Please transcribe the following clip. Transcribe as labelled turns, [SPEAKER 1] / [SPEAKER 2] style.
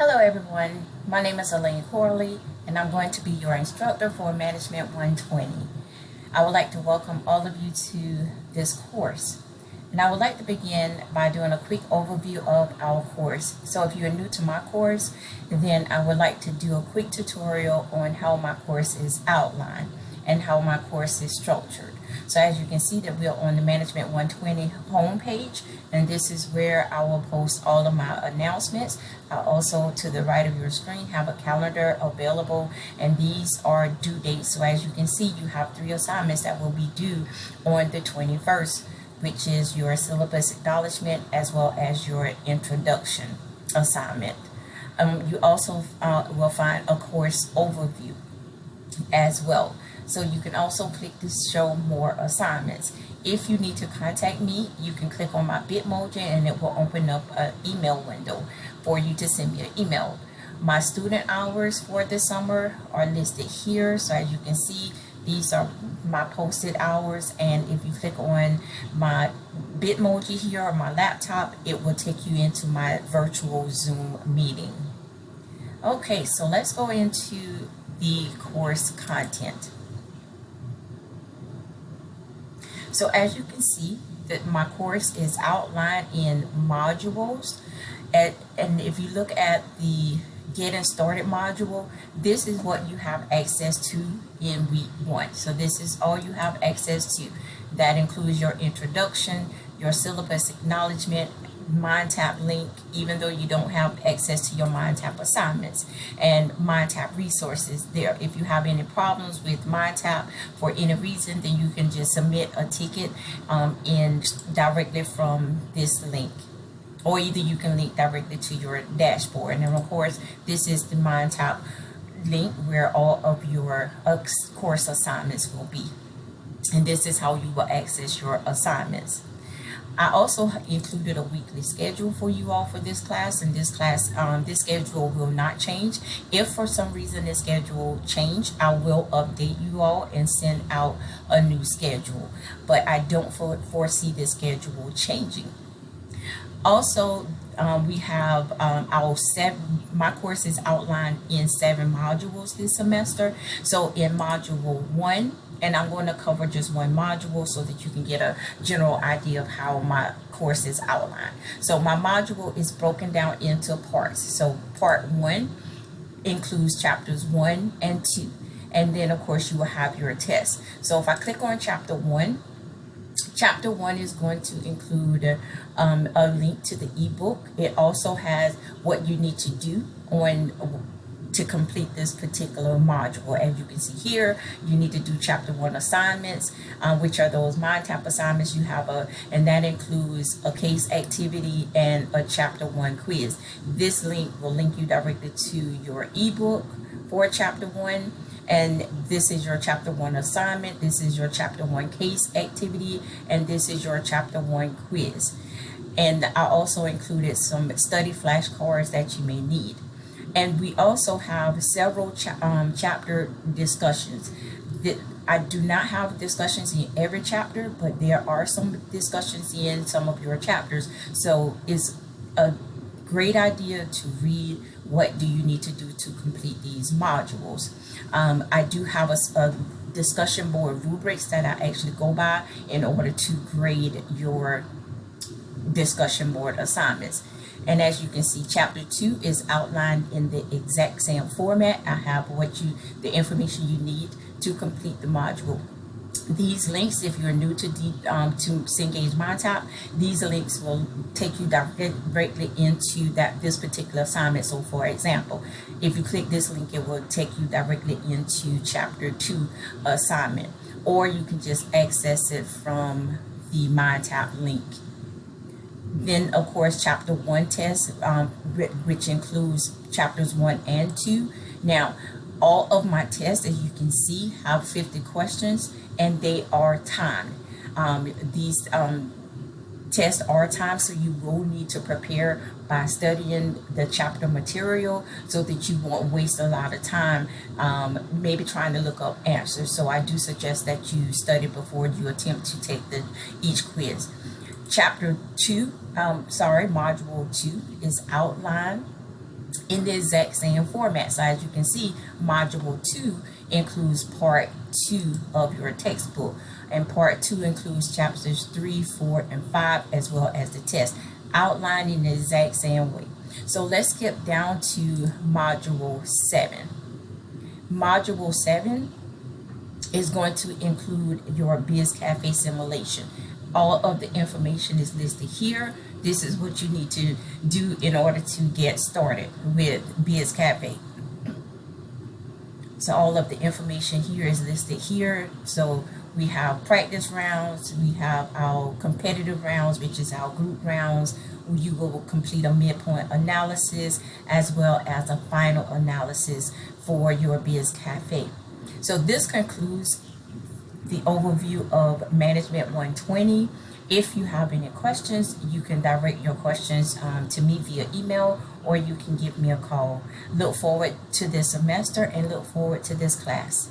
[SPEAKER 1] Hello everyone, my name is Elaine Corley and I'm going to be your instructor for Management 120. I would like to welcome all of you to this course. And I would like to begin by doing a quick overview of our course. So if you're new to my course, then I would like to do a quick tutorial on how my course is outlined and how my course is structured. So as you can see that we're on the Management 120 homepage, and this is where I will post all of my announcements. Also to the right of your screen have a calendar available, and these are due dates. So as you can see, you have 3 assignments that will be due on the 21st, which is your syllabus acknowledgement as well as your introduction assignment. You also will find a course overview as well. So you can also click to show more assignments. If you need to contact me, you can click on my Bitmoji and it will open up an email window for you to send me an email. My student hours for this summer are listed here. So as you can see, these are my posted hours, and if you click on my Bitmoji here on my laptop, it will take you into my virtual Zoom meeting. Okay, so let's go into the course content. So as you can see, that my course is outlined in modules, and if you look at the Getting Started module, this is what you have access to in week 1. So this is all you have access to. That includes your introduction, your syllabus acknowledgement, MindTap link, even though you don't have access to your MindTap assignments, and MindTap resources there. If you have any problems with MindTap for any reason, then you can just submit a ticket directly from this link, or either you can link directly to your dashboard. And then of course, this is the MindTap link where all of your course assignments will be, and this is how you will access your assignments. I also included a weekly schedule for you all for this class, and this schedule will not change. If for some reason this schedule change, I will update you all and send out a new schedule, but I don't foresee this schedule changing. Also, we have my course is outlined in 7 modules this semester. So in module 1, and I'm going to cover just one module so that you can get a general idea of how my course is outlined. So my module is broken down into parts. So part 1 includes chapters 1 and 2. And then of course you will have your test. So if I click on chapter 1, Chapter 1 is going to include a link to the ebook. It also has what you need to do to complete this particular module. As you can see here, you need to do chapter 1 assignments, which are those MindTap assignments. You have and that includes a case activity and a chapter 1 quiz. This link will link you directly to your ebook for chapter 1. And this is your chapter 1 assignment, this is your chapter 1 case activity, and this is your chapter 1 quiz. And I also included some study flashcards that you may need. And we also have several chapter discussions. I do not have discussions in every chapter, but there are some discussions in some of your chapters. So it's a great idea to read what do you need to do to complete these modules. I do have a discussion board rubrics that I actually go by in order to grade your discussion board assignments. And as you can see, chapter 2 is outlined in the exact same format. I have the information you need to complete the module. These links, if you're new to Cengage MindTap, these links will take you directly into this particular assignment. So for example, if you click this link, it will take you directly into chapter 2 assignment, or you can just access it from the MindTap link. Then of course, chapter 1 test, which includes chapters 1 and 2. Now, all of my tests, as you can see, have 50 questions, and they are timed. These tests are timed, so you will need to prepare by studying the chapter material so that you won't waste a lot of time maybe trying to look up answers. So I do suggest that you study before you attempt to take each quiz. Module 2 is outlined in the exact same format. So as you can see, Module 2 includes Part 2 of your textbook, and Part 2 includes chapters 3, 4, and 5, as well as the test, outlined in the exact same way. So let's skip down to Module 7. Module 7 is going to include your Biz Cafe simulation. All of the information is listed here. This is what you need to do in order to get started with Biz Cafe. So all of the information here is listed here. So we have practice rounds, we have our competitive rounds, which is our group rounds. You will complete a midpoint analysis as well as a final analysis for your Biz Cafe. So this concludes the overview of Management 120. If you have any questions, you can direct your questions to me via email, or you can give me a call. Look forward to this semester and look forward to this class.